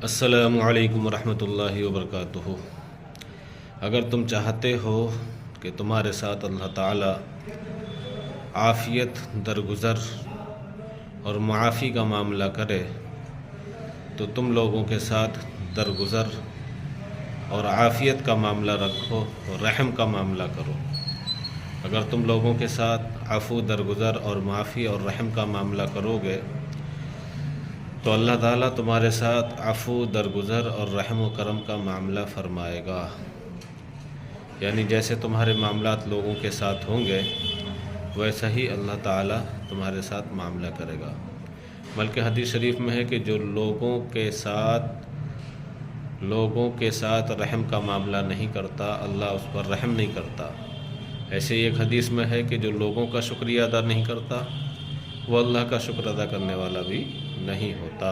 अस्सलामु अलैकुम रहमतुल्लाहि व बरकातुहू। अगर तुम चाहते हो कि तुम्हारे साथ अल्लाह ताला आफ़ियत दरगुज़र और मुआफ़ी का मामला करे तो तुम लोगों के साथ दरगुज़र और आफ़ियत का मामला रखो और रहम का मामला करो। अगर तुम लोगों के साथ आफ़ू दरगुज़र और माफ़ी और रहम का मामला करोगे तो अल्लाह ताला तुम्हारे साथ आफ़ू दरगुज़र और रहम व करम का मामला फ़रमाएगा। यानी जैसे तुम्हारे मामलात लोगों के साथ होंगे वैसा ही अल्लाह ताला तुम्हारे साथ मामला करेगा। बल्कि हदीस शरीफ में है कि जो लोगों के साथ रहम का मामला नहीं करता अल्लाह उस पर रहम नहीं करता। ऐसे ही एक हदीस में है कि जो लोगों का शुक्रिया अदा नहीं करता वो अल्लाह का शुक्र अदा करने वाला भी नहीं होता।